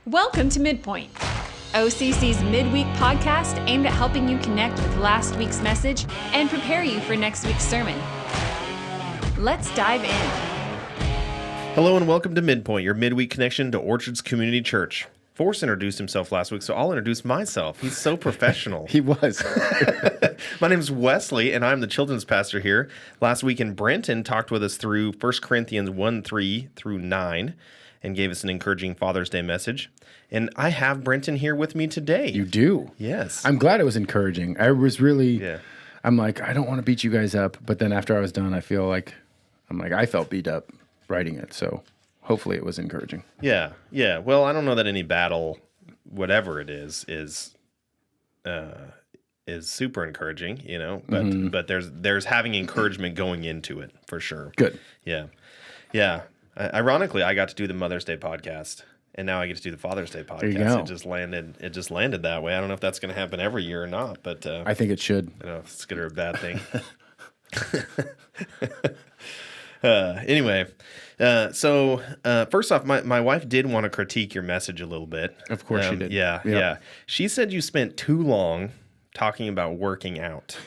Welcome to Midpoint, OCC's midweek podcast aimed at helping you connect with last week's message and prepare you for next week's sermon. Let's dive in. Hello and welcome to Midpoint, your midweek connection to Orchards Community Church. Forrest introduced himself last week, so I'll introduce myself. He's so professional. He was. My name is Wesley, and I'm the children's pastor here. Last week in Brenton talked with us through 1 Corinthians 1:3 through 9 and gave us an encouraging Father's Day message. And I have Brenton here with me today. You do? Yes. I'm glad it was encouraging. I was really, Yeah. I'm like, I don't want to beat you guys up. But then after I was done, I felt beat up writing it. So hopefully it was encouraging. Yeah. Well, I don't know that any battle, whatever it is super encouraging, you know, but there's having encouragement going into it for sure. Good. Yeah. Ironically, I got to do the Mother's Day podcast, and now I get to do the Father's Day podcast. There you go. It just landed that way. I don't know if that's going to happen every year or not, but I think it should. I don't know if it's good or a bad thing. Anyway, so first off, my wife did want to critique your message a little bit. Of course she did. Yeah. She said you spent too long talking about working out.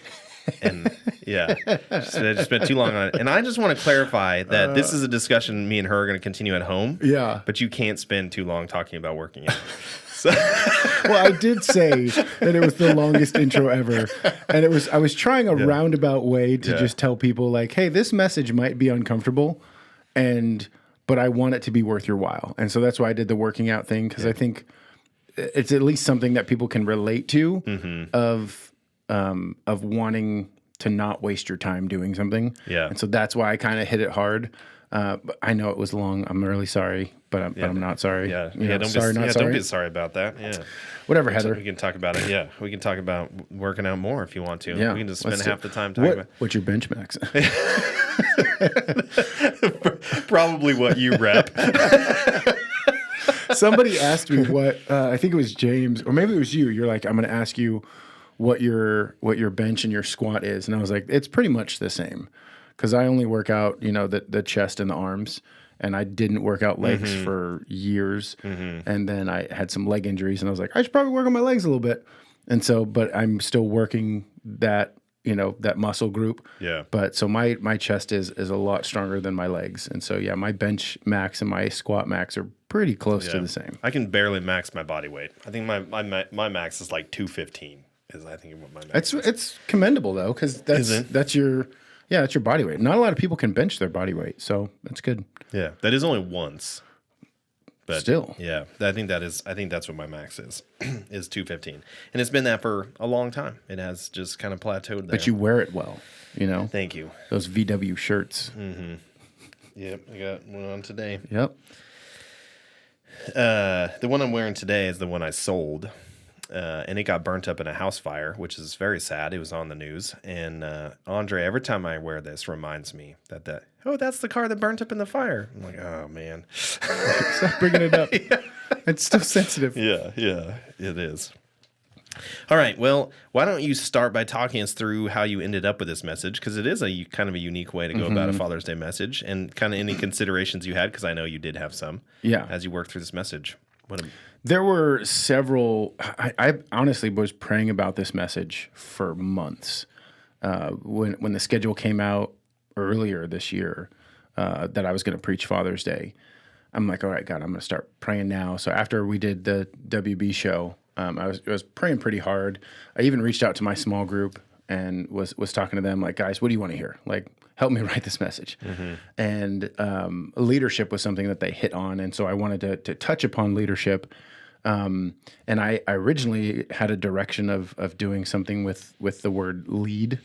And yeah, she said I spent too long on it. And I just want to clarify that this is a discussion me and her are going to continue at home. Yeah. But you can't spend too long talking about working out. So. Well, I did say that it was the longest intro ever. And I was trying a roundabout way to just tell people like, hey, this message might be uncomfortable, but I want it to be worth your while. And so that's why I did the working out thing, because I think it's at least something that people can relate to of wanting to not waste your time doing something. Yeah. And so that's why I kind of hit it hard. But I know it was long. I'm really sorry, but I'm not sorry. Yeah. Don't be sorry about that. Yeah. Whatever, Heather. We can talk about it. Yeah. We can talk about working out more if you want to. Yeah. We can just spend half the time talking about what's your bench max? Probably what you rep. Somebody asked me what, I think it was James, or maybe it was you. You're like, I'm going to ask you what your bench and your squat is. And I was like, it's pretty much the same. Because I only work out, the chest and the arms, and I didn't work out legs for years. And then I had some leg injuries, and I was like, I should probably work on my legs a little bit. And so, but I'm still working that, that muscle group. Yeah. But so my chest is a lot stronger than my legs. And so, yeah, my bench max and my squat max are pretty close to the same. I can barely max my body weight. I think my max is like 215. Is I think what my max is. It's commendable though, because that's your body weight. Not a lot of people can bench their body weight, so that's good. Yeah, that is only once. But still. Yeah, I think that's what my max is 215. And it's been that for a long time. It has just kind of plateaued there. But you wear it well, Thank you. Those VW shirts. Yep, I got one on today. Yep. The one I'm wearing today is the one I sold. And it got burnt up in a house fire, which is very sad. It was on the news. And Andre, every time I wear this, reminds me that that's the car that burnt up in the fire. I'm like, oh, man. Stop bringing it up. Yeah. It's still sensitive. Yeah, it is. All right, well, why don't you start by talking us through how you ended up with this message, because it is a kind of a unique way to go about a Father's Day message, and kind of any considerations you had, because I know you did have some as you worked through this message. There were several. I honestly was praying about this message for months. When the schedule came out earlier this year that I was going to preach Father's Day, I'm like, all right, God, I'm going to start praying now. So after we did the WB show, I was praying pretty hard. I even reached out to my small group and was talking to them like, guys, what do you want to hear? Like, help me write this message. And leadership was something that they hit on. And so I wanted to touch upon leadership. And I originally had a direction of doing something with the word lead.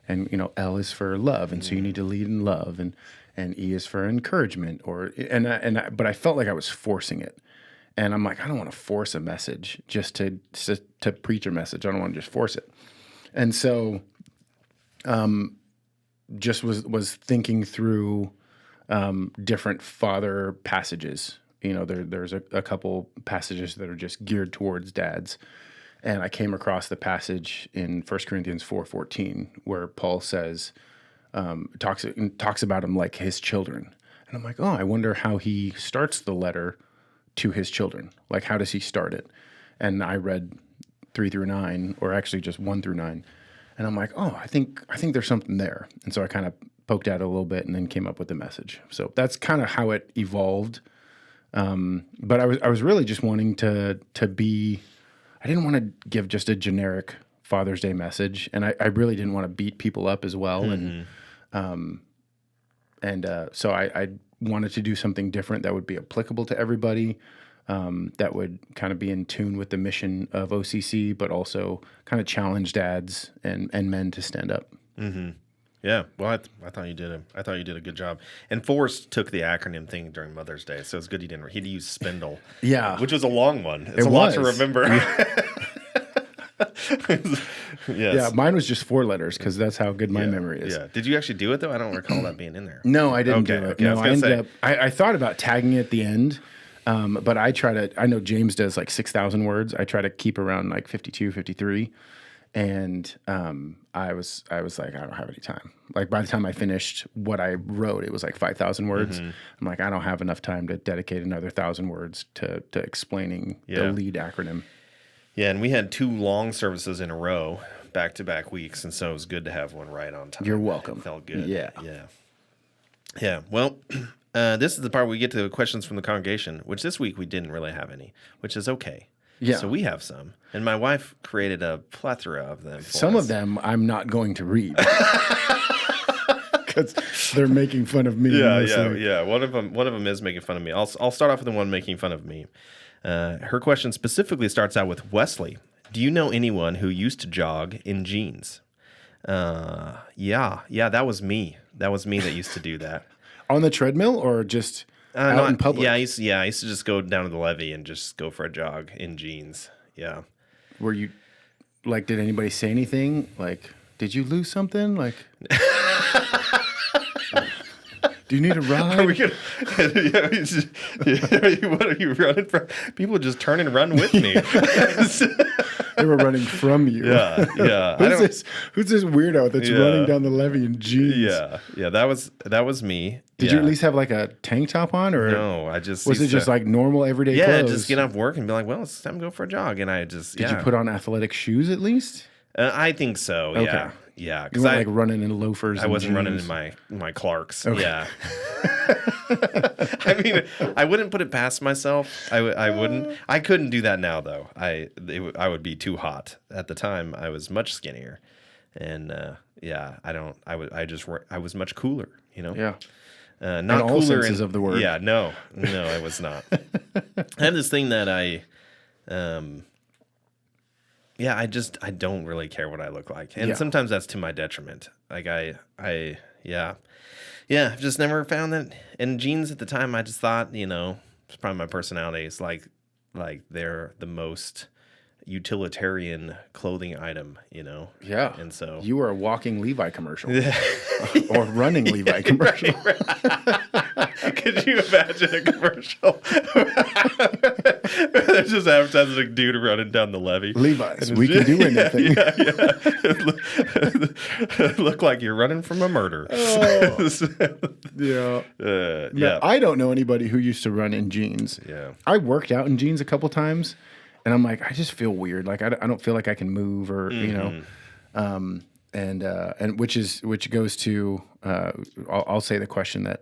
And, L is for love. And so you need to lead in love. And E is for encouragement. But I felt like I was forcing it. And I'm like, I don't want to force a message just to preach a message. I don't want to just force it. And so just was thinking through different father passages. There's a couple passages that are just geared towards dads. And I came across the passage in 1 Corinthians 4:14 where Paul says, talks about them like his children. And I'm like, oh, I wonder how he starts the letter to his children? Like, how does he start it? And I read 3 through 9, or actually just 1 through 9. And I'm like, oh, I think there's something there. And so I kind of poked at it a little bit and then came up with the message. So that's kind of how it evolved. But I was really just wanting to be, I didn't want to give just a generic Father's Day message. And I really didn't want to beat people up as well. Mm-hmm. So I wanted to do something different that would be applicable to everybody, that would kind of be in tune with the mission of OCC, but also kind of challenge dads and men to stand up. Mm-hmm. Yeah, well, I thought you did a good job. And Forrest took the acronym thing during Mother's Day, so it's good he didn't. He'd use Spindle, yeah, which was a long one. It's a lot to remember. Yes. Yeah, mine was just 4 letters because that's how good my memory is. Yeah. Did you actually do it though? I don't recall that being in there. No, I didn't do it. Okay. No, I ended up. I thought about tagging it at the end, but I try to. I know James does like 6,000 words. I try to keep around like 52, 53. And I was like, I don't have any time. Like by the time I finished what I wrote, it was like 5,000 words. Mm-hmm. I'm like, I don't have enough time to dedicate another 1,000 words to explaining the lead acronym. Yeah, and we had 2 long services in a row, back-to-back weeks, and so it was good to have one right on time. You're welcome. It felt good. Yeah. Well, this is the part where we get to the questions from the congregation, which this week we didn't really have any, which is okay. Yeah. So we have some. And my wife created a plethora of them. Some of them I'm not going to read. Because they're making fun of me. Yeah. One of them is making fun of me. I'll start off with the one making fun of me. Her question specifically starts out with, Wesley, do you know anyone who used to jog in jeans? Yeah, that was me. That was me that used to do that. On the treadmill or just out in public? Yeah, I used to just go down to the levee and just go for a jog in jeans. Yeah. Were you, like, did anybody say anything? Like, did you lose something? Like, do you need a ride? Are we gonna, what are you running from? People just turn and run with me. They were running from you. Yeah. Who's this weirdo that's running down the levee in jeans? Yeah. That was me. Did you at least have like a tank top on, or no? I just was it just like normal everyday clothes? Yeah, just get off work and be like, well, it's time to go for a jog, and I just did you put on athletic shoes at least? I think so. Okay. Yeah. Because I like running in loafers. I wasn't running in my Clarks. Okay. Yeah. I mean, I wouldn't put it past myself. I wouldn't. I couldn't do that now though. I would be too hot. At the time, I was much skinnier, and I was much cooler. You know. Yeah. Not in all cooler senses of the word. Yeah. No, I was not. I have this thing that I don't really care what I look like. And sometimes that's to my detriment. Like I've just never found that. And jeans at the time, I just thought, it's probably my personality. It's like they're the most utilitarian clothing item, Yeah. And so you were a walking Levi commercial or running Levi commercial. Right. Could you imagine a commercial? They're just advertising a dude running down the levee. Levi's, we can do anything. Yeah. Look like you're running from a murder. Oh. Yeah. I don't know anybody who used to run in jeans. Yeah. I worked out in jeans a couple times, and I'm like, I just feel weird. Like I don't feel like I can move, or and which goes to I'll say the question that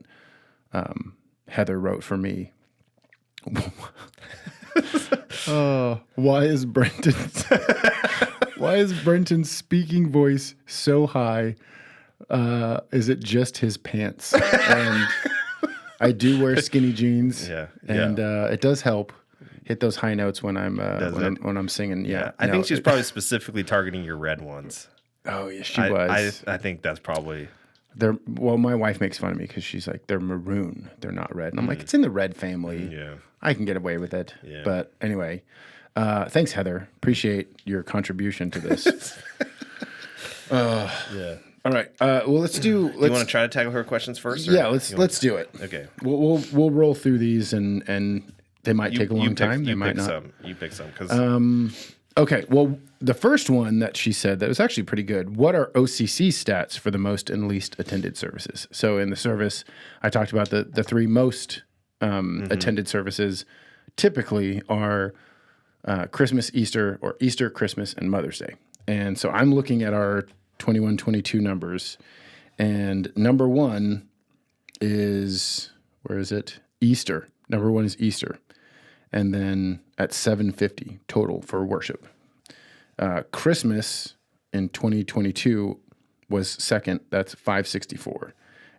Heather wrote for me. Why is Brenton's speaking voice so high? Is it just his pants? And I do wear skinny jeans. And it does help hit those high notes when I'm singing. Yeah. I think she's probably specifically targeting your red ones. Oh, yeah, she was. I think that's probably. Well, my wife makes fun of me because she's like, they're maroon, they're not red. And I'm like, it's in the red family. Yeah. I can get away with it. Yeah. But anyway, thanks, Heather. Appreciate your contribution to this. Yeah. All right. Well, let's do. You want to try to tackle her questions first? Yeah, let's do it. Okay. We'll roll through these, and they might take a long time. They might not. You pick some. Cause... Okay. Well, the first one that she said that was actually pretty good. What are OCC stats for the most and least attended services? So in the service, I talked about the 3 most attended services, typically are Christmas, Easter, or Easter, Christmas, and Mother's Day. And so I'm looking at our 21-22 numbers, and number one is, where is it? Easter. Number one is Easter. And then at 750 total for worship. Christmas in 2022 was second. That's 564.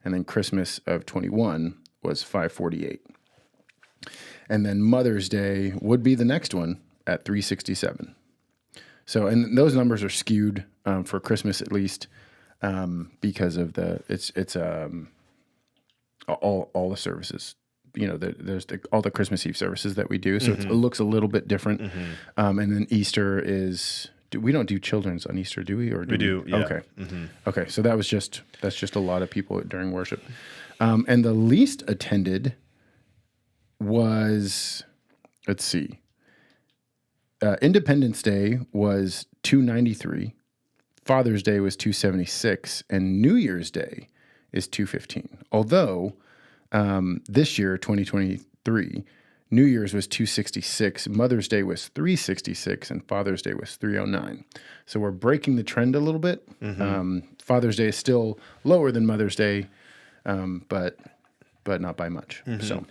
And then Christmas of 21 was 548. And then Mother's Day would be the next one at 367. So, and those numbers are skewed for Christmas at least because of it's all the services. You know, there's all the Christmas Eve services that we do, so it looks a little bit different. And then Easter is we don't do children's on Easter, do we? Or we do? Yeah. Okay, okay. So that's just a lot of people during worship, and the least attended was, let's see. Independence Day was 293, Father's Day was 276, and New Year's Day is 215. Although this year, 2023, New Year's was 266, Mother's Day was 366, and Father's Day was 309. So we're breaking the trend a little bit. Father's Day is still lower than Mother's Day, but not by much. So.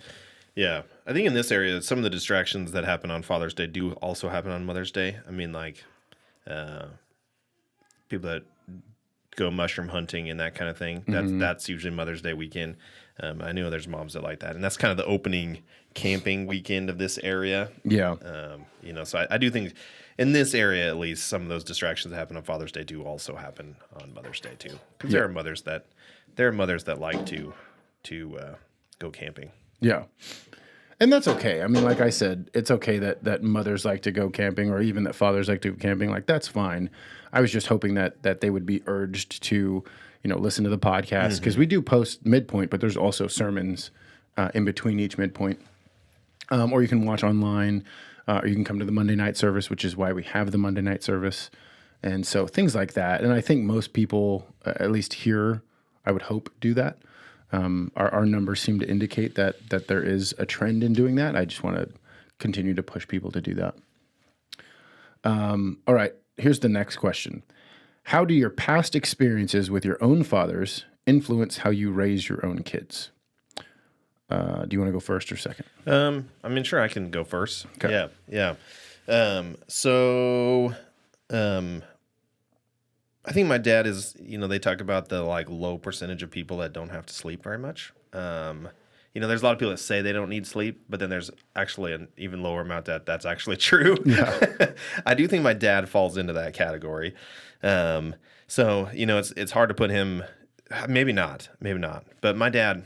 Yeah. I think in this area, some of the distractions that happen on Father's Day do also happen on Mother's Day. I mean, like people that go mushroom hunting and that kind of thing. That's usually Mother's Day weekend. I know there's moms that like that. And that's kind of the opening camping weekend of this area. Yeah. So I do think in this area, at least, some of those distractions that happen on Father's Day do also happen on Mother's Day too. Because there are mothers that like to go camping. Yeah. And that's okay. I mean, like I said, it's okay that mothers like to go camping or even that fathers like to go camping. Like, that's fine. I was just hoping that they would be urged to, listen to the podcast because we do post midpoint, but there's also sermons in between each midpoint. Or you can watch online or you can come to the Monday night service, which is why we have the Monday night service. And so things like that. And I think most people, at least here, I would hope, do that. Our numbers seem to indicate that there is a trend in doing that. I just want to continue to push people to do that. All right, here's the next question. How do your past experiences with your own fathers influence how you raise your own kids? Do you want to go first or second? Sure, I can go first. Okay. Yeah. I think my dad is, they talk about the low percentage of people that don't have to sleep very much. There's a lot of people that say they don't need sleep, but then there's actually an even lower amount that's actually true. Yeah. I do think my dad falls into that category. It's hard to put him, maybe not, but my dad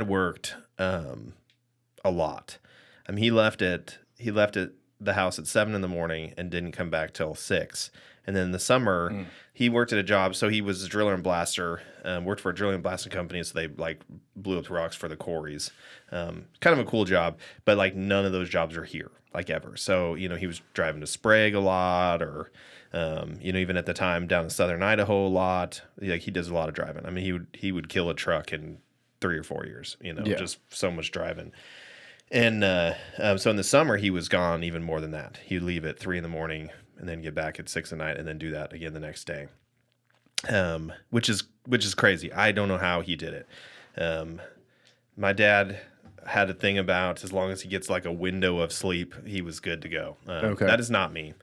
worked, a lot. I mean, he left at the house at 7 a.m. and didn't come back till 6. And then in the summer, he worked at a job. So he was a driller and blaster, worked for a drilling and blasting company. So they blew up the rocks for the quarries. Kind of a cool job, but none of those jobs are here, ever. So, he was driving to Sprague a lot or, even at the time down in southern Idaho a lot. He does a lot of driving. I mean, he would kill a truck in 3 or 4 years, just so much driving. And so in the summer, he was gone even more than that. He'd leave at 3 a.m. and then get back at 6 p.m. and then do that again the next day, which is crazy. I don't know how he did it. My dad had a thing about as long as he gets a window of sleep, he was good to go. Okay. That is not me.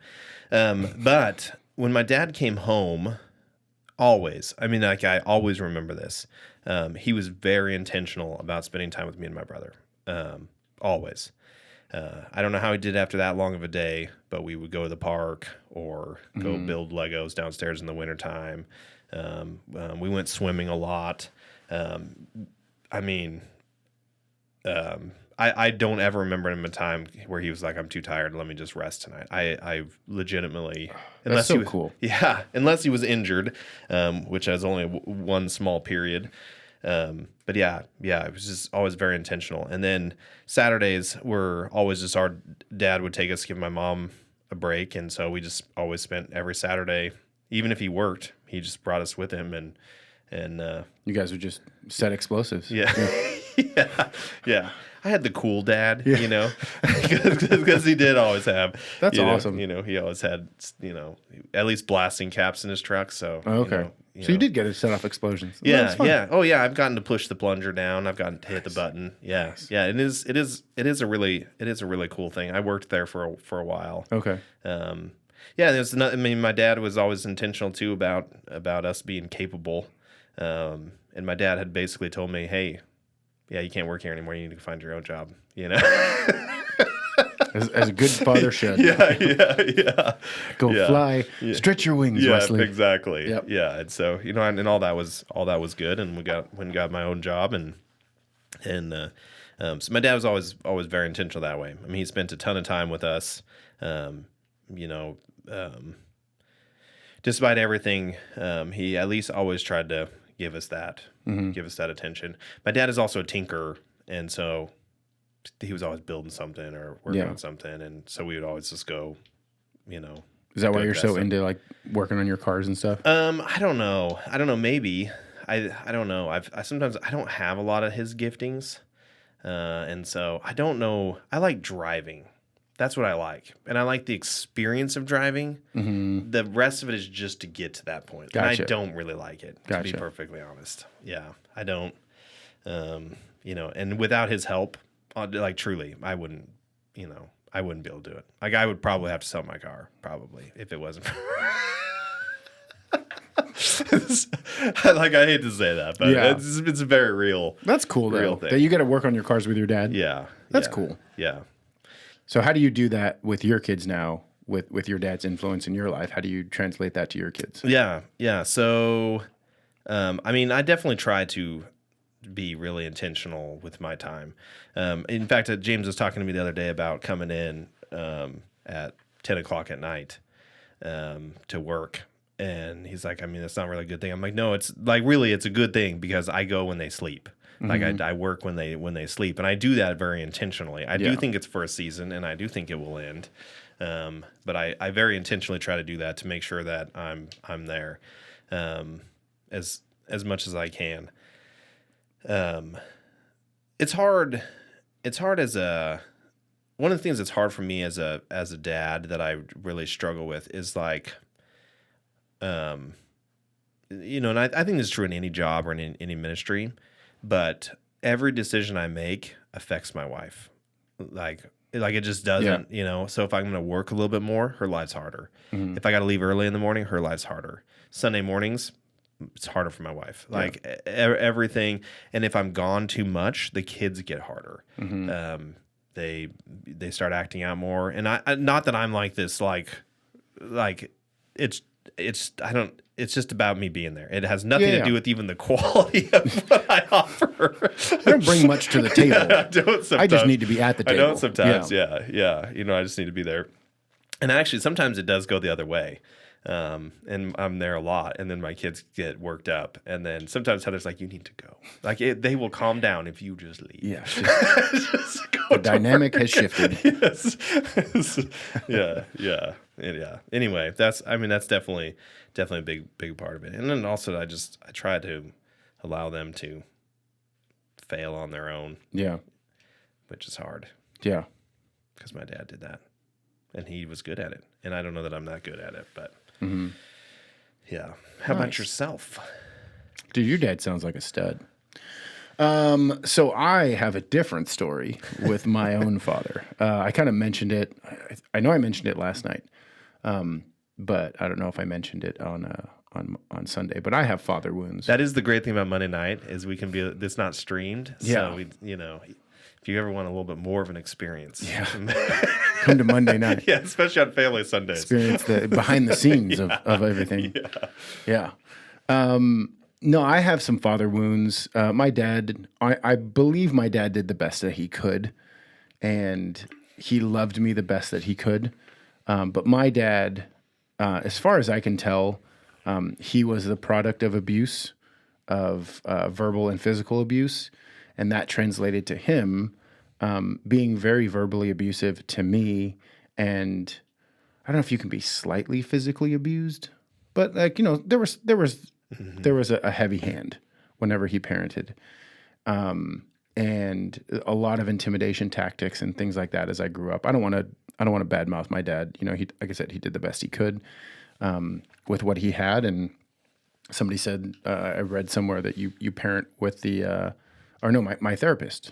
But when my dad came home, always, I always remember this. He was very intentional about spending time with me and my brother. Always. I don't know how he did after that long of a day, but we would go to the park or go build Legos downstairs in the wintertime. We went swimming a lot. I don't ever remember him a time where he was like, I'm too tired, let me just rest tonight. I legitimately... That's so cool. Yeah, unless he was injured, which has only one small period. But yeah, it was just always very intentional. And then Saturdays were always just our dad would take us, give my mom a break. And so we just always spent every Saturday, even if he worked, he just brought us with him and you guys would just set explosives. Yeah. Yeah. I had the cool dad, because he did always have. That's awesome. He always had, at least blasting caps in his truck. So, okay. So you did get to set off explosions. Yeah, yeah. Oh, yeah. I've gotten to push the plunger down. I've gotten to hit the button. Yeah, yeah. It is a really cool thing. I worked there for a while. Okay. Yeah. My dad was always intentional too about us being capable. And my dad had basically told me, "Hey, yeah, you can't work here anymore. You need to find your own job." As a good father should. Yeah. Go fly, stretch your wings, Wesley. Exactly. Yep. Yeah, and so and all that was good, and went and got my own job, and so my dad was always very intentional that way. I mean, he spent a ton of time with us, despite everything. He at least always tried to give us that attention. My dad is also a tinkerer, and so he was always building something or working on something, and so we would always just go, Is that why you're so into like working on your cars and stuff? I don't know. Maybe. I don't know. I sometimes I don't have a lot of his giftings, and so I don't know. I like driving. That's what I like, and I like the experience of driving. Mm-hmm. The rest of it is just to get to that point, and I don't really like it. To be perfectly honest, yeah, I don't. And without his help. Like truly, I wouldn't be able to do it. Like I would probably have to sell my car, probably, if it wasn't. I hate to say that, but it's a very real. That's cool, real thing. That you got to work on your cars with your dad. Yeah, that's cool. Yeah. So how do you do that with your kids now? With your dad's influence in your life, how do you translate that to your kids? Yeah. So, I definitely try to be really intentional with my time. In fact, James was talking to me the other day about coming in at 10 o'clock at night to work. And he's like, that's not really a good thing. I'm like, no, it's like, really, it's a good thing because I go when they sleep. Mm-hmm. Like I work when they sleep. And I do that very intentionally. I do think it's for a season, and I do think it will end. But I very intentionally try to do that to make sure that I'm there as much as I can. It's hard as one of the things that's hard for me as a dad that I really struggle with is like, and I think this is true in any job or in any ministry, but every decision I make affects my wife. Like it just doesn't, so if I'm going to work a little bit more, her life's harder. Mm-hmm. If I got to leave early in the morning, her life's harder. Sunday mornings, it's harder for my wife. Like everything. And if I'm gone too much, the kids get harder. Mm-hmm. They start acting out more. And I not that I'm like this, like it's just about me being there. It has nothing to do with even the quality of what I offer. I don't bring much to the table. I just need to be at the table. I don't sometimes. Yeah. I just need to be there. And actually, sometimes it does go the other way. And I'm there a lot, and then my kids get worked up, and then sometimes Heather's like, "You need to go." Like they will calm down if you just leave. Yeah, just the dynamic has shifted. Yes. Yeah. Anyway, that's definitely a big part of it, and then also I try to allow them to fail on their own. Yeah, which is hard. Yeah, because my dad did that, and he was good at it, and I don't know that I'm that good at it, but. Mm-hmm. Yeah. How about yourself? Dude, your dad sounds like a stud. So I have a different story with my own father. I kind of mentioned it. I know I mentioned it last night, but I don't know if I mentioned it on Sunday. But I have father wounds. That is the great thing about Monday night is we can be. It's not streamed. Yeah. So if you ever want a little bit more of an experience, come to Monday night. Yeah, especially on family Sundays. Experience the behind the scenes of everything. Yeah. No, I have some father wounds. My dad, I believe my dad did the best that he could, and he loved me the best that he could. But my dad, as far as I can tell, he was the product of abuse, of verbal and physical abuse, and that translated to him being very verbally abusive to me. And I don't know if you can be slightly physically abused, but there was a heavy hand whenever he parented. and a lot of intimidation tactics and things like that as I grew up. I don't want to badmouth my dad. You know, he, like I said, he did the best he could with what he had. And somebody said, I read somewhere that you parent with my therapist.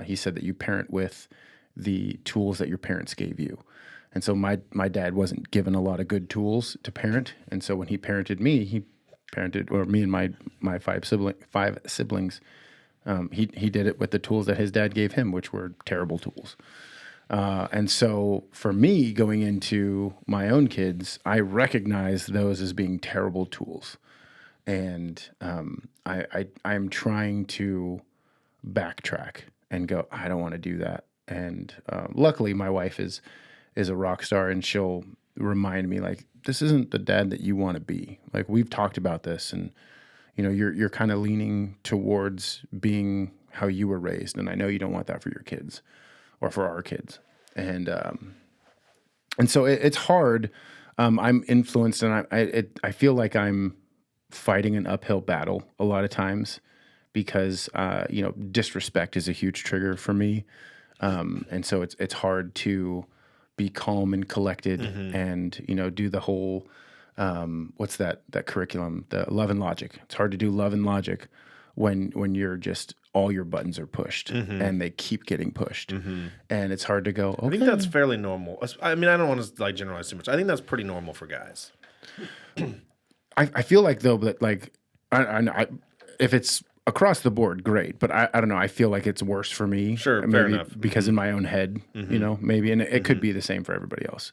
He said that you parent with the tools that your parents gave you. And so my dad wasn't given a lot of good tools to parent. And so when he parented me, me and my five siblings. He did it with the tools that his dad gave him, which were terrible tools. And so for me, going into my own kids, I recognize those as being terrible tools. And I'm trying to backtrack and go, I don't want to do that. And luckily, my wife is a rock star, and she'll remind me, like, this isn't the dad that you want to be. Like, we've talked about this, and you know, you're kind of leaning towards being how you were raised, and I know you don't want that for your kids or for our kids. And so it's hard. I'm influenced, and I feel like I'm fighting an uphill battle a lot of times because disrespect is a huge trigger for me, and so it's hard to be calm and collected and do the whole what's that curriculum, the love and logic. It's hard to do love and logic when you're just all your buttons are pushed and they keep getting pushed, and it's hard to go, okay. I think that's fairly normal. I mean, I don't want to generalize too much. I think that's pretty normal for guys. I feel like though that like I if it's across the board, great, but I don't know. I feel like it's worse for me. Sure, maybe fair enough. Because in my own head, maybe, and it could be the same for everybody else.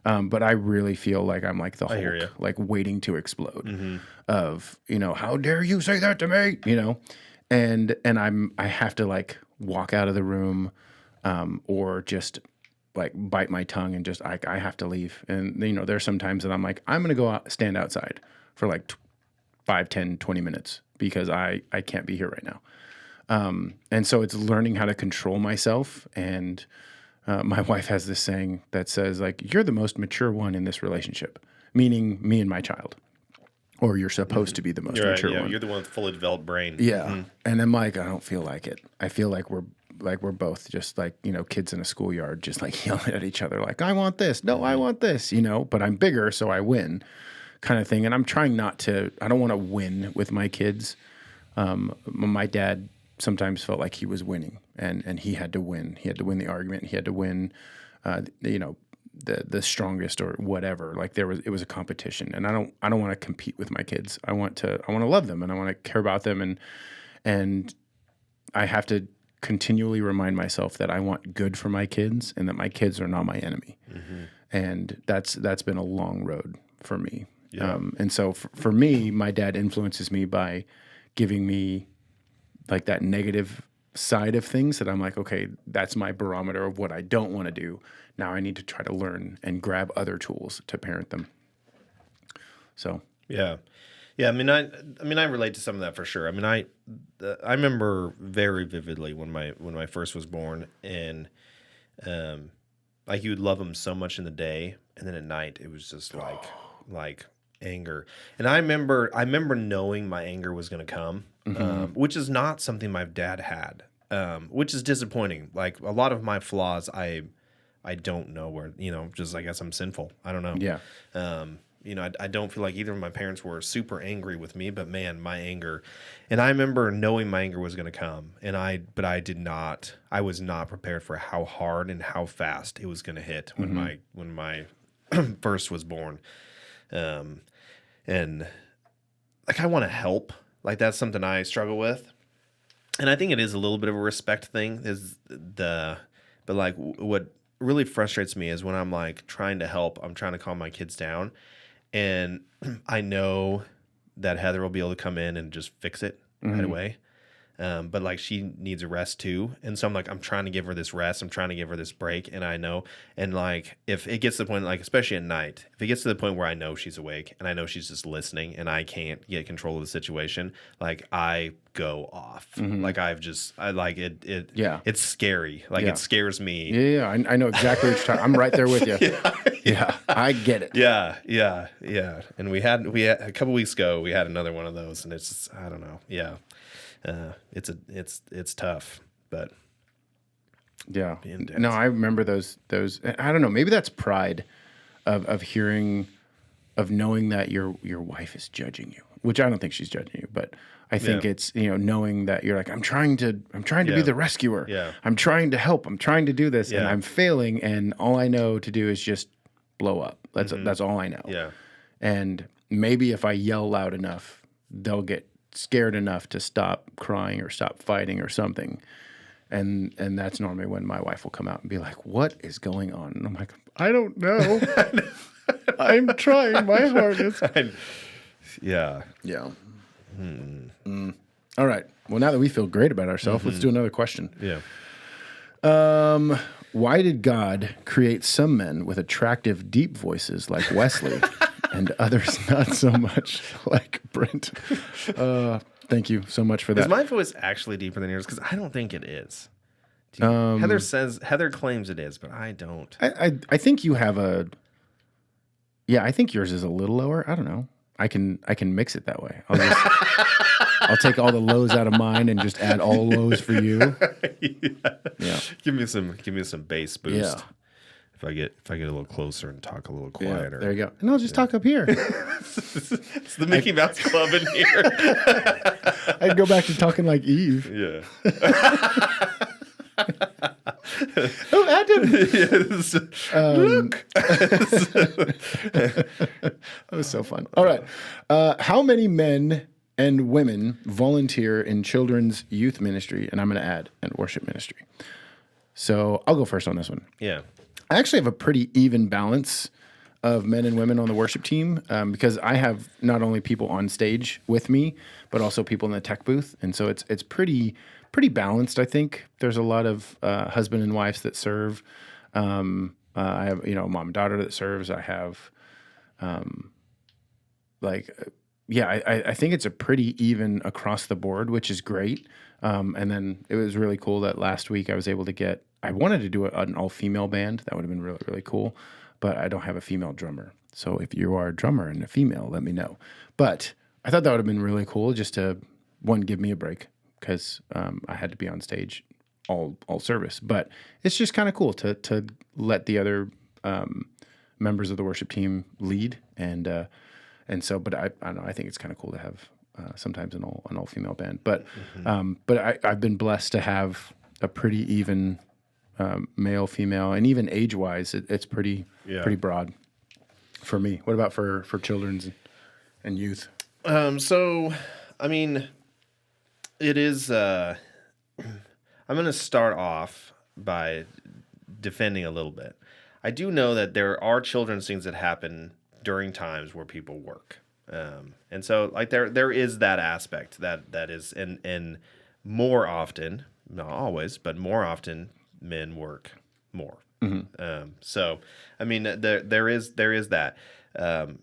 But I really feel like I'm like the Hulk, like waiting to explode. Of how dare you say that to me? And I have to like walk out of the room, or just like bite my tongue and just I have to leave. And there's some times that I'm like, I'm gonna go stand outside for like 5, 10, 20 minutes because I can't be here right now. And so it's learning how to control myself. And my wife has this saying that says, like, you're the most mature one in this relationship, meaning me and my child. Or you're supposed to be the most mature one. You're the one with fully developed brain. Yeah. And I'm like, I don't feel like it. I feel like we're both just like, kids in a schoolyard, just like yelling at each other, like, I want this. No, I want this, but I'm bigger, so I win, kind of thing. And I'm trying I don't want to win with my kids. My dad sometimes felt like he was winning, and he had to win. He had to win the argument. He had to win, the strongest or whatever. Like it was a competition, and I don't want to compete with my kids. I want to love them, and I want to care about them, and I have to continually remind myself that I want good for my kids, and that my kids are not my enemy. And that's been a long road for me. Yeah. And so for me, my dad influences me by giving me like that negative side of things that I'm like, okay, that's my barometer of what I don't want to do. Now I need to try to learn and grab other tools to parent them. So yeah. I mean, I relate to some of that for sure. I mean, I remember very vividly when my first was born, and like you would love him so much in the day, and then at night it was just like anger. And I remember knowing my anger was going to come, which is not something my dad had, which is disappointing. Like a lot of my flaws, I don't know where, just I guess I'm sinful. I don't know. Yeah. I don't feel like either of my parents were super angry with me, but man, my anger, and I remember knowing my anger was going to come, but I was not prepared for how hard and how fast it was going to hit when my first was born. And like, I want to help. Like, that's something I struggle with. And I think it is a little bit of a respect thing but like what really frustrates me is when I'm like trying to help, I'm trying to calm my kids down, and I know that Heather will be able to come in and just fix it right away. But like she needs a rest too. And so I'm trying to give her this rest. I'm trying to give her this break. And I know, and like, if it gets to the point, like, especially at night, if it gets to the point where I know she's awake and I know she's just listening and I can't get control of the situation, like I go off. Like it's scary. Like it scares me. Yeah. I know exactly what you're talking. I'm right there with you. Yeah. I get it. Yeah. And we had a couple weeks ago, we had another one of those, and it's just, I don't know. Yeah. it's tough, but Yeah. being No, I remember those. I don't know. Maybe that's pride of hearing, of knowing that your wife is judging you, which I don't think she's judging you, but I think it's, knowing that you're like, I'm trying to be the rescuer. Yeah. I'm trying to help. I'm trying to do this and Yeah. I'm failing. And all I know to do is just blow up. That's all I know. Yeah. And maybe if I yell loud enough, they'll get scared enough to stop crying or stop fighting or something. And that's normally when my wife will come out and be like, "What is going on?" And I'm like, "I don't know. I'm trying my hardest." Yeah. Yeah. All right. Well, now that we feel great about ourselves, let's do another question. Yeah. Why did God create some men with attractive, deep voices like Wesley and others not so much like Brent? Thank you so much for that. Is my voice actually deeper than yours? Because I don't think it is. Heather claims it is, but I don't. I think you have a. Yeah, I think yours is a little lower. I don't know. I can mix it that way. I'll take all the lows out of mine and just add all lows for you. Yeah. Give me some bass boost. Yeah. If I get a little closer and talk a little quieter. Yeah, there you go. And I'll just talk up here. It's the Mickey Mouse Club in here. I can go back to talking like Eve. Yeah. Oh, Adam. Yes. Look. That was so fun. All right. How many men and women volunteer in children's youth ministry? And I'm going to add, and worship ministry. So I'll go first on this one. Yeah. I actually have a pretty even balance of men and women on the worship team because I have not only people on stage with me, but also people in the tech booth. And so it's pretty balanced, I think. There's a lot of husband and wives that serve. I have, a mom and daughter that serves. I have, I think it's a pretty even across the board, which is great. And then it was really cool that last week I was able to I wanted to do an all-female band. That would have been really, really cool. But I don't have a female drummer. So if you are a drummer and a female, let me know. But I thought that would have been really cool just to, one, give me a break because I had to be on stage all service. But it's just kind of cool to let the other members of the worship team lead. And so, but I don't know, I think it's kind of cool to have sometimes an all-female band. But I've been blessed to have a pretty even male, female, and even age-wise, it's pretty broad for me. What about for children's and youth? So, I mean, it is. I'm going to start off by defending a little bit. I do know that there are children's things that happen during times where people work, and so like there is that aspect that is, and more often, not always, but more often, men work more. Mm-hmm. So, I mean, there is that.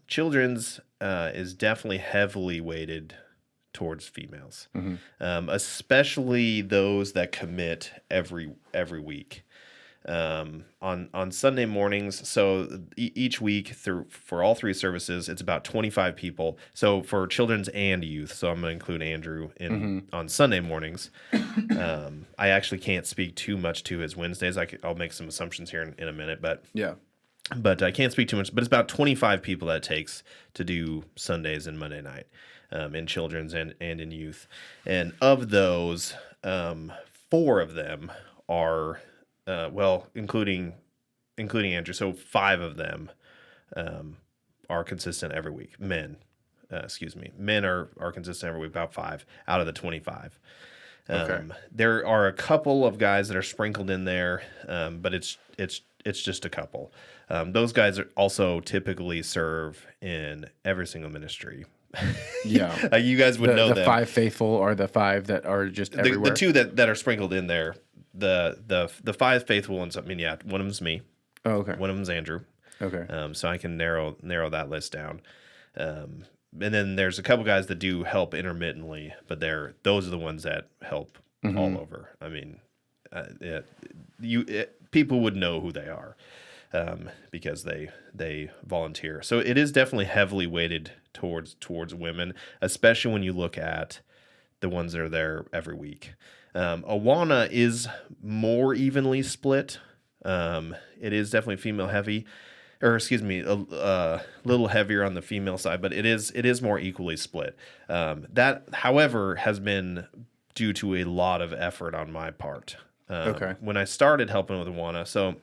Children's is definitely heavily weighted towards females, especially those that commit every week. On Sunday mornings, so each week for all three services, it's about 25 people. So for children's and youth, so I'm going to include Andrew on Sunday mornings. I actually can't speak too much to his Wednesdays. I'll make some assumptions here in a minute, but yeah. But I can't speak too much. But it's about 25 people that it takes to do Sundays and Monday night in children's and in youth. And of those, 4 of them are including Andrew. So 5 of them are consistent every week. Men are consistent every week. About 5 out of the 25. Okay. There are a couple of guys that are sprinkled in there, but it's just a couple. Those guys also typically serve in every single ministry. Yeah, you guys would know the them. 5 faithful are the 5 that are just everywhere. The 2 that are sprinkled in there. The 5 faithful ones. I mean, yeah, one of them's me. Oh, okay. One of them's Andrew. Okay. So I can narrow that list down. And then there's a couple guys that do help intermittently, but those are the ones that help all over. I mean, people would know who they are because they volunteer. So it is definitely heavily weighted towards women, especially when you look at the ones that are there every week. Awana is more evenly split. It is definitely female heavy, or excuse me, a little heavier on the female side, but it is more equally split. That, however, has been due to a lot of effort on my part. Okay. When I started helping with Awana, so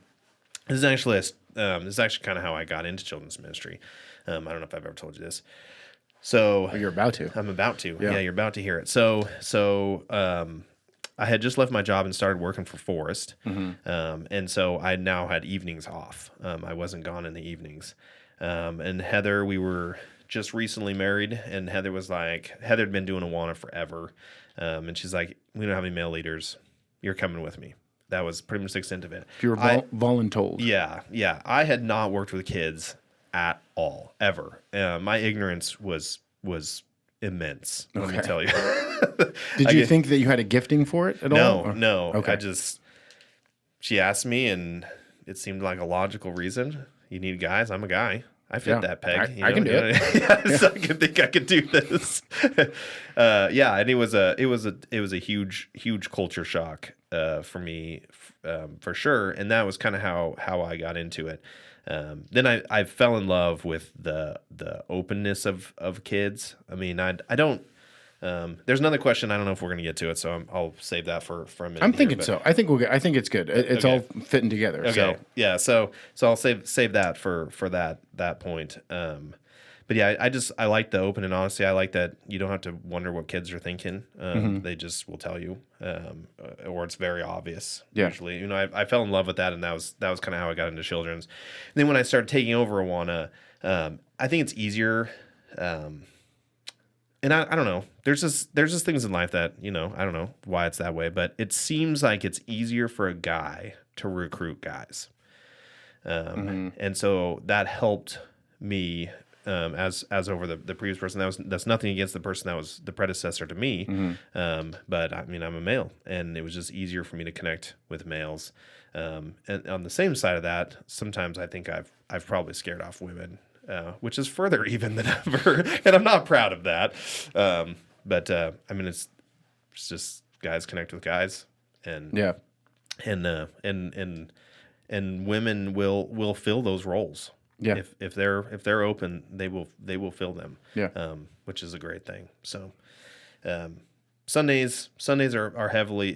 this is actually kind of how I got into children's ministry. I don't know if I've ever told you this. So You're about to. I'm about to. Yeah, you're about to hear it. So I had just left my job and started working for Forrest. And so I now had evenings off. I wasn't gone in the evenings. And Heather, we were just recently married, and Heather had been doing Awana forever. And she's like, we don't have any male leaders. You're coming with me. That was pretty much the extent of it. You were voluntold. Yeah. I had not worked with kids at all, ever. My ignorance was immense, let me tell you. Did you think that you had a gifting for it at all? No. Okay. She asked me, and it seemed like a logical reason. You need guys. I'm a guy. I fit that peg. I can do it. Yes, I think I could do this. And it was a huge culture shock for me, for sure. And that was kind of how I got into it. Then I fell in love with the openness of kids. I mean, I don't. There's another question. I don't know if we're going to get to it, so I'll save that for a minute. I'm thinking so. I think I think it's good. It's all fitting together. Okay. So. Yeah. So I'll save that for that point. But yeah, I like the open and honesty. I like that you don't have to wonder what kids are thinking. They just will tell you, or it's very obvious. Yeah. Usually, I fell in love with that, and that was kind of how I got into children's. And then when I started taking over Awana, I think it's easier. And I don't know. There's just things in life that, I don't know why it's that way, but it seems like it's easier for a guy to recruit guys. And so that helped me as over the previous person. That's nothing against the person that was the predecessor to me. But I mean, I'm a male, and it was just easier for me to connect with males. And on the same side of that, sometimes I think I've probably scared off women. Which is further even than ever, and I'm not proud of that. But I mean, it's just guys connect with guys, and and women will fill those roles. Yeah, if they're open, they will fill them. Yeah, which is a great thing. So Sundays are heavily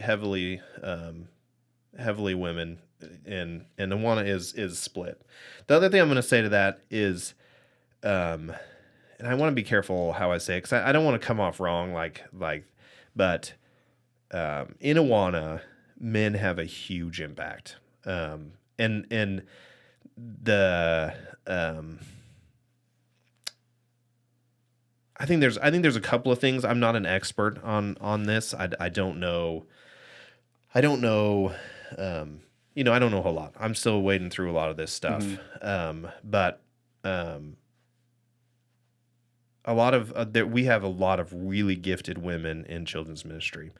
women, and Awana is split. The other thing I'm going to say to that is, and I want to be careful how I say it, because I don't want to come off wrong, but in Awana, men have a huge impact, and the I think there's a couple of things. I'm not an expert on this. I don't know. I don't know a whole lot. I'm still wading through a lot of this stuff. But a lot of we have a lot of really gifted women in children's ministry,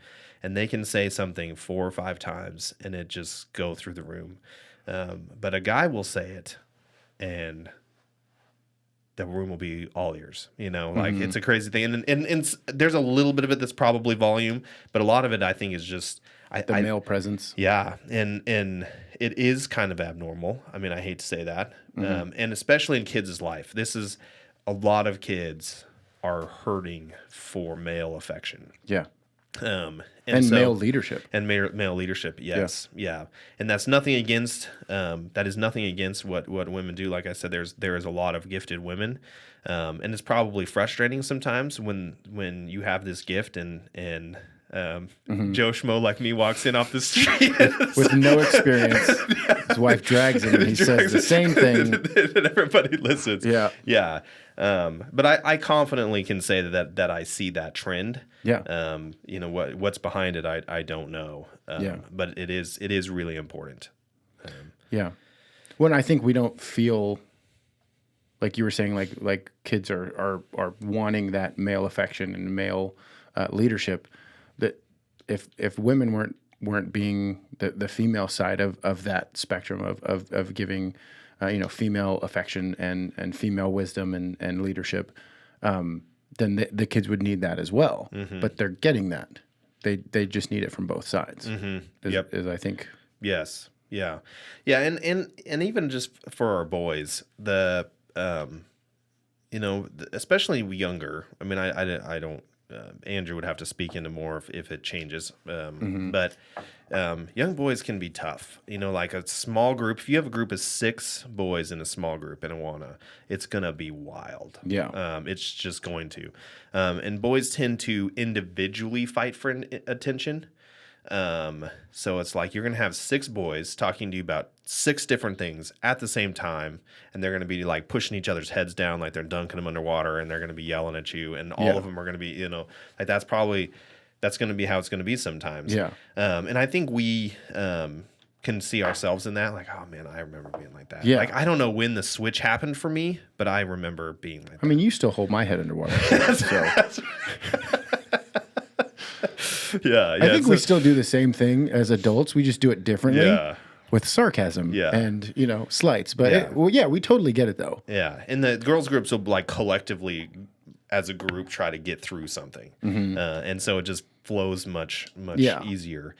and they can say something 4 or 5 times and it just go through the room. But a guy will say it, and the room will be all ears. It's a crazy thing. And there's a little bit of it that's probably volume, but a lot of it I think is just the male presence. Yeah, and it is kind of abnormal. I mean, I hate to say that, and especially in kids' life, this is a lot of kids are hurting for male affection. Yeah. And male leadership. And male leadership, yes. Yeah. And that's nothing against what women do. Like I said, there is a lot of gifted women. And it's probably frustrating sometimes when you have this gift and Joe Schmo like me walks in off the street with no experience. His wife drags him and he says the same thing. And everybody listens. Yeah. Yeah. But I confidently can say that I see that trend. Yeah. What's behind it, I don't know. But it is really important. Yeah. Well, I think we don't feel like you were saying, like kids are wanting that male affection and male leadership. That if women weren't being the female side of that spectrum of giving female affection and female wisdom and leadership, then the kids would need that as well. But they're getting that. They just need it from both sides. Is I think. Yes. Yeah. Yeah. And even just for our boys, especially younger. I mean, I don't. Andrew would have to speak into more if it changes. But young boys can be tough. Like a small group. If you have a group of 6 boys in a small group in Awana, it's gonna be wild. Yeah. It's just going to. And boys tend to individually fight for attention. So it's like you're going to have 6 boys talking to you about 6 different things at the same time, and they're going to be like pushing each other's heads down like they're dunking them underwater, and they're going to be yelling at you, and all of them are going to be, like that's going to be how it's going to be sometimes. Yeah. And I think we can see ourselves in that, like, oh man, I remember being like that. Yeah. Like I don't know when the switch happened for me, but I remember being like that. I mean, you still hold my head underwater. So. Yeah, I think we still do the same thing as adults. We just do it differently with sarcasm and, slights. But we totally get it though. Yeah. And the girls groups will like collectively as a group try to get through something. And so it just flows much easier.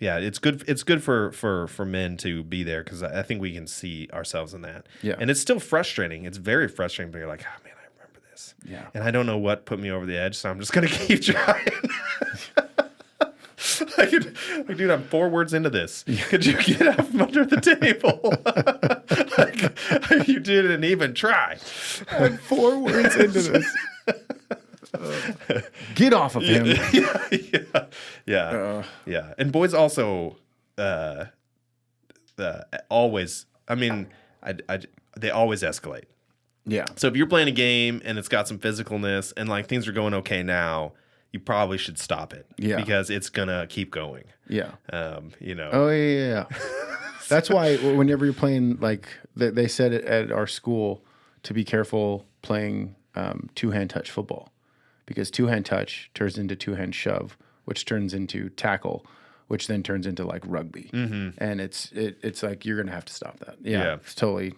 It's good for men to be there because I think we can see ourselves in that. Yeah. And it's still frustrating. It's very frustrating, but you're like, oh man, yeah. And I don't know what put me over the edge, so I'm just going to keep trying. Dude, I'm 4 words into this. Could you get out from under the table? You didn't even try. I'm 4 words into this. Get off of him. Yeah. And boys also always, they always escalate. Yeah. So if you're playing a game and it's got some physicalness and like things are going okay now, you probably should stop it. Yeah. Because it's gonna keep going. Yeah. Oh yeah. That's why whenever you're playing, like they said at our school to be careful playing 2-hand touch football, because 2-hand touch turns into 2-hand shove, which turns into tackle, which then turns into like rugby. And it's like you're gonna have to stop that. Yeah. It's totally.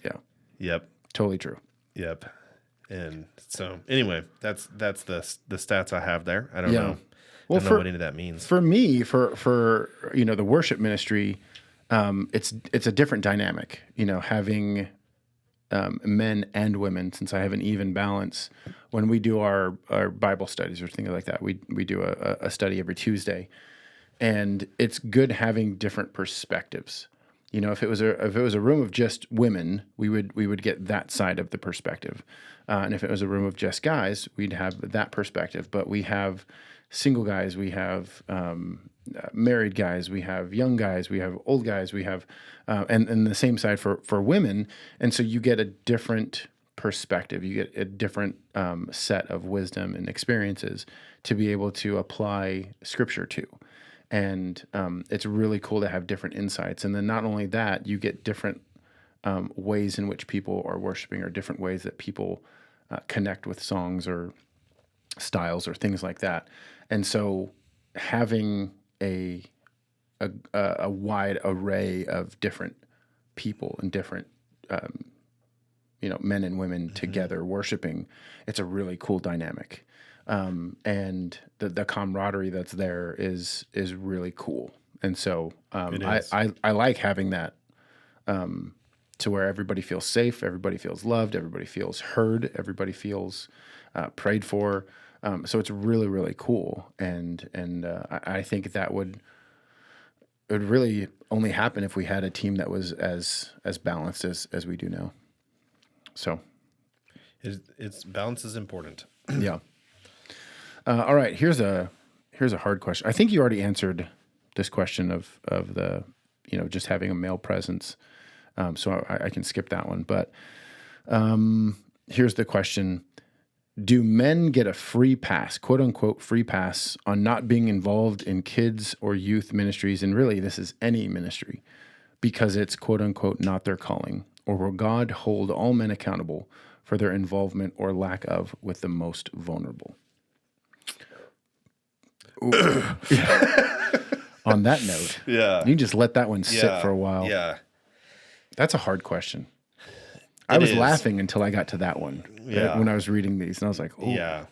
Yeah. Yep. Totally true. Yep. And so anyway, that's the stats I have there. I don't know. Well, I don't know what any of that means. For me, for the worship ministry, it's a different dynamic. Having men and women, since I have an even balance. When we do our Bible studies or things like that, we do a study every Tuesday, and it's good having different perspectives. If it was a room of just women, we would get that side of the perspective, and if it was a room of just guys, we'd have that perspective. But we have single guys, we have married guys, we have young guys, we have old guys, we have and the same side for women, and so you get a different perspective, you get a different set of wisdom and experiences to be able to apply Scripture to. And it's really cool to have different insights. And then not only that, you get different ways in which people are worshiping, or different ways that people connect with songs or styles or things like that. And so having a wide array of different people and different men and women together worshiping, it's a really cool dynamic. And the camaraderie that's there is really cool. And so I like having that to where everybody feels safe, everybody feels loved, everybody feels heard, everybody feels prayed for. So it's really, really cool. And I think that would really only happen if we had a team that was as balanced as we do now. So it's balance is important. Yeah. All right, here's a hard question. I think you already answered this question of the just having a male presence, so I can skip that one. But here's the question: do men get a free pass, quote unquote, free pass on not being involved in kids or youth ministries? And really, this is any ministry, because it's quote unquote not their calling. Or will God hold all men accountable for their involvement or lack of with the most vulnerable? On that note, you can just let that one sit for a while. Yeah, that's a hard question. I was laughing until I got to that one when I was reading these, and I was like, oh, Yeah.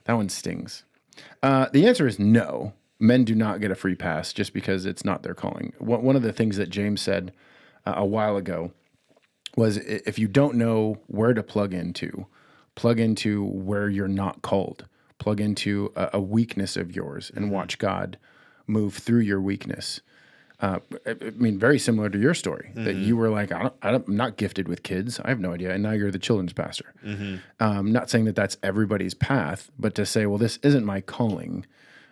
that one stings. The answer is no. Men do not get a free pass just because it's not their calling. One of the things that James said a while ago was if you don't know where to plug into where you're not called. Plug into a weakness of yours and watch God move through your weakness. I mean, very similar to your story that you were like, I'm not gifted with kids. I have no idea. And now you're the children's pastor. Not saying that that's everybody's path, but to say, well, this isn't my calling.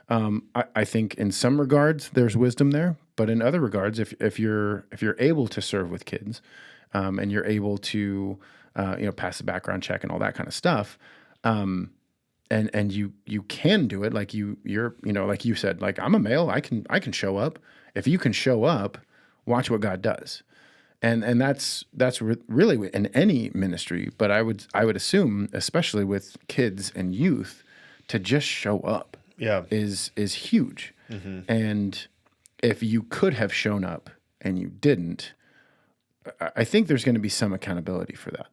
I think in some regards there's wisdom there, but in other regards, if you're able to serve with kids, and you're able to, pass the background check and all that kind of stuff, and you can do it, like you're like you said, like I'm a male, I can show up. If you can show up, watch what God does, and that's really in any ministry. But I would assume, especially with kids and youth, to just show up, is huge. And if you could have shown up and you didn't, I think there's going to be some accountability for that.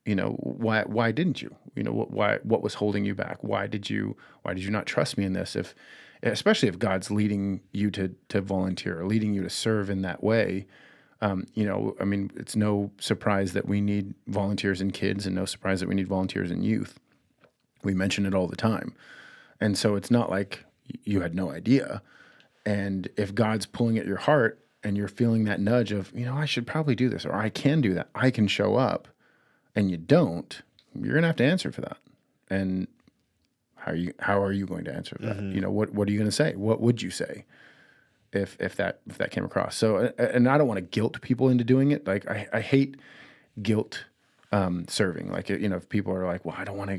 Why didn't you? What was holding you back? Why did you not trust me in this? Especially if God's leading you to volunteer or leading you to serve in that way. It's no surprise that we need volunteers in kids, and no surprise that we need volunteers in youth. We mention it all the time. And so it's not like you had no idea. And if God's pulling at your heart and you're feeling that nudge of, I should probably do this, or I can do that, I can show up, and you don't, you're going to have to answer for that. And how are you going to answer for that? What are you going to say? What would you say if that came across? So, and I don't want to guilt people into doing it. Like I hate guilt serving. Like, if people are like, well, I don't want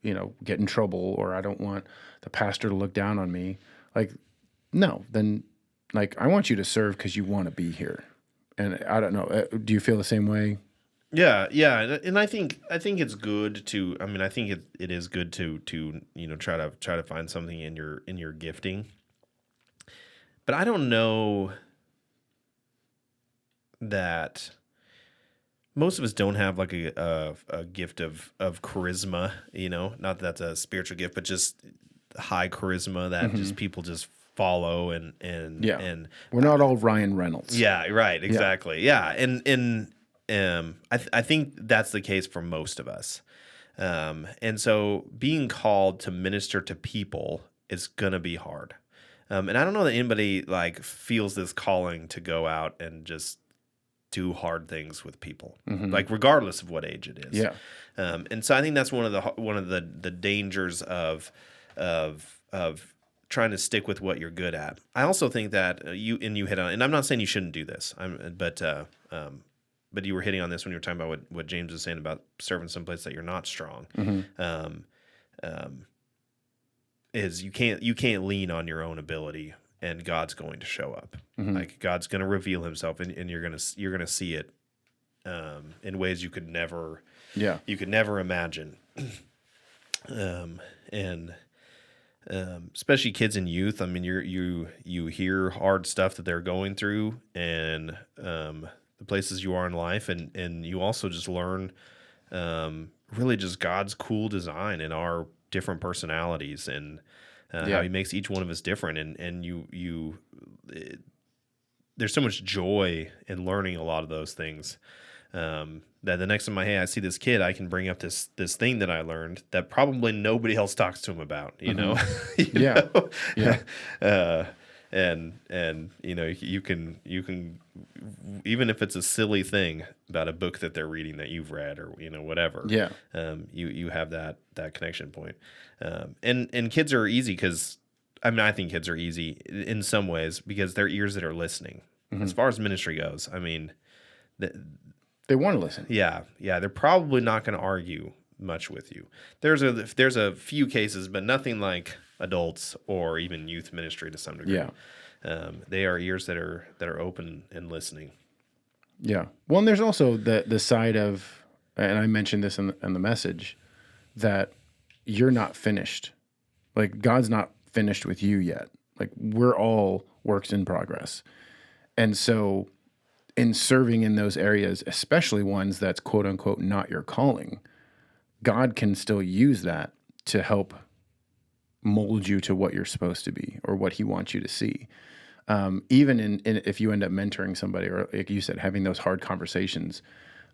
to, get in trouble, or I don't want the pastor to look down on me. Like, no, then like, I want you to serve because you want to be here. And I don't know. Do you feel the same way? Yeah, and I think it's good to. I mean, I think it is good to try to find something in your gifting. But I don't know that most of us don't have like a gift of charisma. Not that that's a spiritual gift, but just high charisma that just people just follow and we're not all Ryan Reynolds. Yeah, right, exactly. Yeah, and I think that's the case for most of us. And so being called to minister to people is gonna be hard. And I don't know that anybody like feels this calling to go out and just do hard things with people, like regardless of what age it is. Yeah. And so I think that's one of the dangers of trying to stick with what you're good at. I also think that you hit on, and I'm not saying you shouldn't do this, but you were hitting on this when you were talking about what James was saying about serving someplace that you're not strong. Is you can't lean on your own ability, and God's going to show up. Like God's going to reveal Himself, and you're gonna see it in ways you could never imagine. And especially kids and youth. I mean, you hear hard stuff that they're going through, and the places you are in life, and you also just learn really just God's cool design in our different personalities, and how He makes each one of us different, and you there's so much joy in learning a lot of those things, that the next time I see this kid, I can bring up this thing that I learned that probably nobody else talks to him about, you know? And you can, even if it's a silly thing about a book that they're reading that you've read, or whatever, you have that connection point. And kids are easy because I think kids are easy in some ways because they're ears that are listening. As far as ministry goes, I mean, they want to listen. Yeah, they're probably not going to argue much with you. There's a few cases, but nothing like adults or even youth ministry to some degree. Yeah. They are ears that are open and listening. Yeah. Well, and there's also the side of, and I mentioned this in the message, that you're not finished. Like, God's not finished with you yet. Like, we're all works in progress. And so in serving in those areas, especially ones that's quote unquote not your calling, God can still use that to help mold you to what you're supposed to be or what he wants you to see. Even in if you end up mentoring somebody, or like you said, having those hard conversations,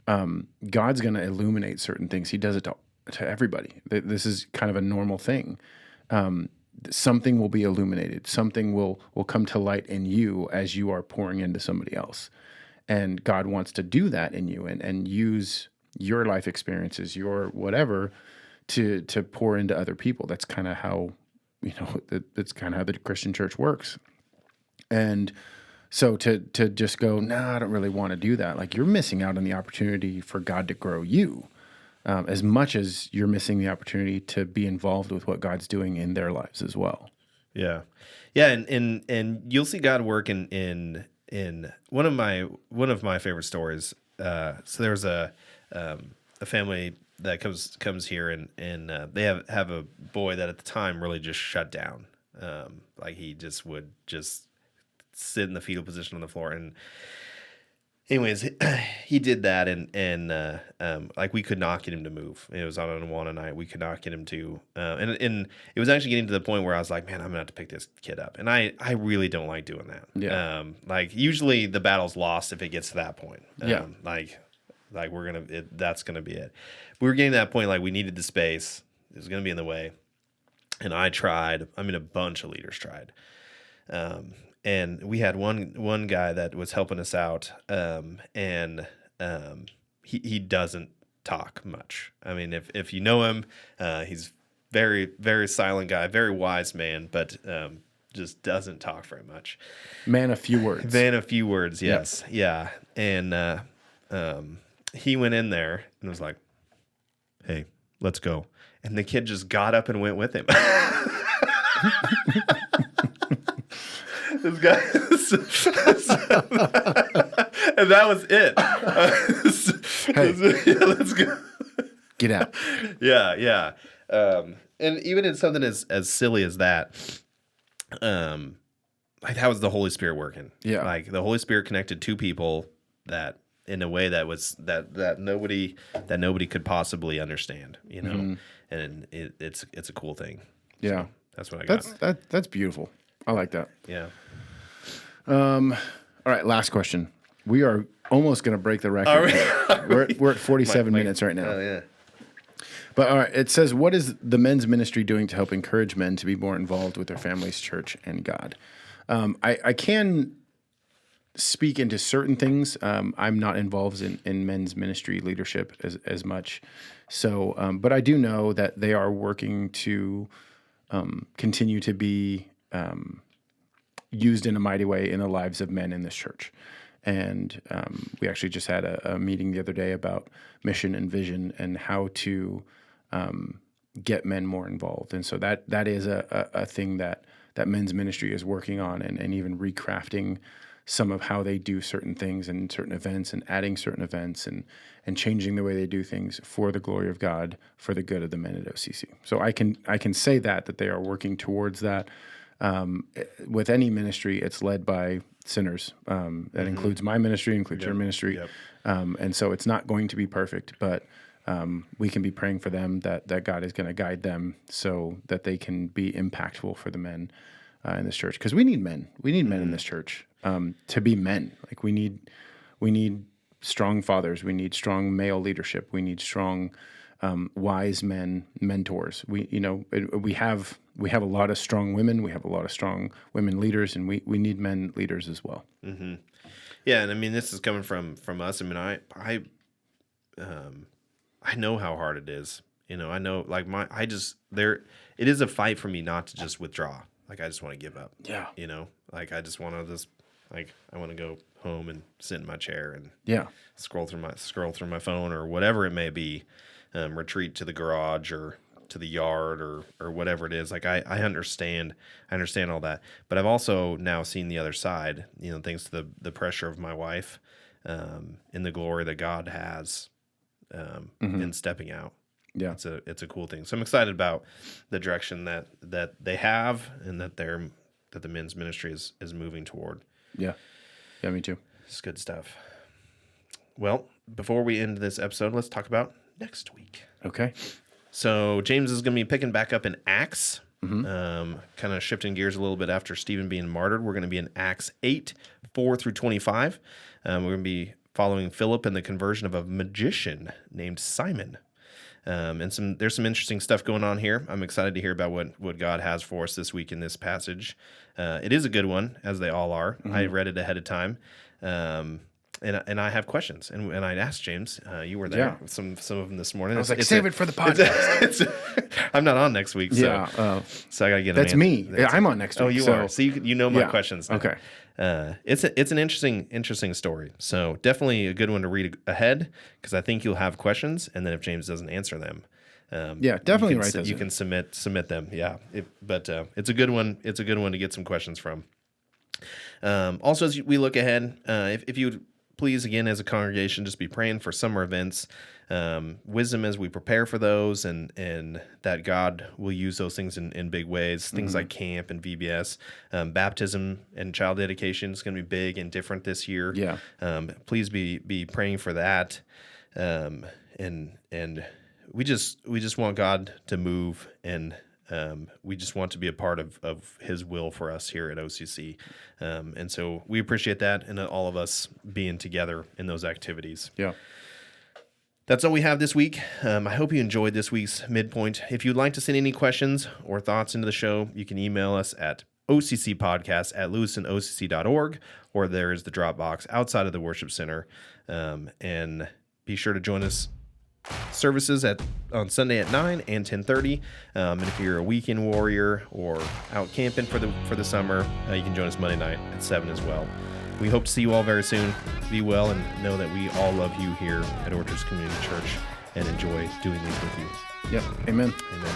God's going to illuminate certain things. He does it to everybody. This is kind of a normal thing. Something will be illuminated. Something will come to light in you as you are pouring into somebody else. And God wants to do that in you and use your life experiences, your whatever, to pour into other people. That's kind of how, that's kind of how the Christian church works. And so to just go, I don't really want to do that. Like, you're missing out on the opportunity for God to grow you, as much as you're missing the opportunity to be involved with what God's doing in their lives as well. Yeah. Yeah. And you'll see God work in one of my favorite stories. So there's a family that comes here and they have a boy that at the time really just shut down. Like, he just would just sit in the fetal position on the floor. And anyways, he did that, and like, we could not get him to move. It was on a Awana night. We could not get him to, and it was actually getting to the point where I was like, man, I'm gonna have to pick this kid up. And I really don't like doing that. Yeah. Like, usually the battle's lost if it gets to that point. Yeah. Like that's gonna be it. We were getting to that point, like, we needed the space. It was gonna be in the way. And I tried. I mean, a bunch of leaders tried. And we had one guy that was helping us out, and he doesn't talk much. I mean, if you know him, he's very, very silent guy, very wise man, but just doesn't talk very much. Man of few words. Yes, yeah. And he went in there and was like, "Hey, let's go." And the kid just got up and went with him. This guy, and that was it. Hey, yeah, let's go. Get out. Yeah. And even in something as silly as that, like, that was the Holy Spirit working. Yeah. Like, the Holy Spirit connected two people that in a way that was that nobody could possibly understand. Mm-hmm. And it's a cool thing. Yeah, so that's what I got. That's beautiful. I like that. Yeah. All right, last question. We are almost going to break the record. We're at 47 minutes right now. Oh, yeah. But all right, it says, what is the men's ministry doing to help encourage men to be more involved with their families, church, and God? I can speak into certain things. I'm not involved in men's ministry leadership as much. So, but I do know that they are working to continue to be used in a mighty way in the lives of men in this church. And we actually just had a meeting the other day about mission and vision and how to get men more involved. And so that is a thing that men's ministry is working on, and even recrafting some of how they do certain things and certain events, and adding certain events, and changing the way they do things for the glory of God, for the good of the men at OCC. So I can say that they are working towards that. With any ministry, it's led by sinners. That includes my ministry, includes your ministry. Yep. And so it's not going to be perfect, but we can be praying for them that God is going to guide them so that they can be impactful for the men in this church. Because we need men. We need men in this church to be men. Like, we need strong fathers. We need strong male leadership. We need strong wise men, mentors. We have a lot of strong women. We have a lot of strong women leaders, and we need men leaders as well. Mm-hmm. Yeah, and I mean, this is coming from us. I mean, I know how hard it is. I know, like, it is a fight for me not to just withdraw. Like, I just want to give up. Yeah. Like, I just want to I want to go home and sit in my chair and scroll through my phone or whatever it may be. Retreat to the garage or to the yard or whatever it is. Like, I understand all that, but I've also now seen the other side, thanks to the pressure of my wife, in the glory that God has, in stepping out. Yeah. It's a cool thing. So I'm excited about the direction that they have, and that the men's ministry is moving toward. Yeah. Yeah, me too. It's good stuff. Well, before we end this episode, let's talk about next week. Okay. So James is going to be picking back up in Acts, kind of shifting gears a little bit after Stephen being martyred. We're going to be in Acts 8, 4 through 25. We're going to be following Philip and the conversion of a magician named Simon. And there's some interesting stuff going on here. I'm excited to hear about what God has for us this week in this passage. It is a good one, as they all are. I read it ahead of time. And I have questions, and I asked James. You were there with some of them this morning. I was like, save it for the podcast. I'm not on next week, so so I gotta get. That's me. I'm on next week. Oh, you are. So you know my questions now. Okay. It's an interesting story. So definitely a good one to read ahead, because I think you'll have questions, and then if James doesn't answer them, definitely write those. You can submit them. Yeah, but it's a good one. It's a good one to get some questions from. Also, as we look ahead, if you would please, again, as a congregation, just be praying for summer events, wisdom as we prepare for those, and that God will use those things in big ways. Things like camp and VBS, baptism and child dedication is going to be big and different this year. Yeah. Please be praying for that, and we just want God to move, and we just want to be a part of His will for us here at OCC. And so we appreciate that, and all of us being together in those activities. Yeah. That's all we have this week. I hope you enjoyed this week's Midpoint. If you'd like to send any questions or thoughts into the show, you can email us at occpodcast@lewistonocc.org, or there is the Dropbox outside of the worship center. And be sure to join us services on Sunday at 9 and 10:30. And if you're a weekend warrior or out camping for the summer, you can join us Monday night at 7 as well. We hope to see you all very soon. Be well, and know that we all love you here at Orchards Community Church and enjoy doing these with you. Yep. Amen. Amen.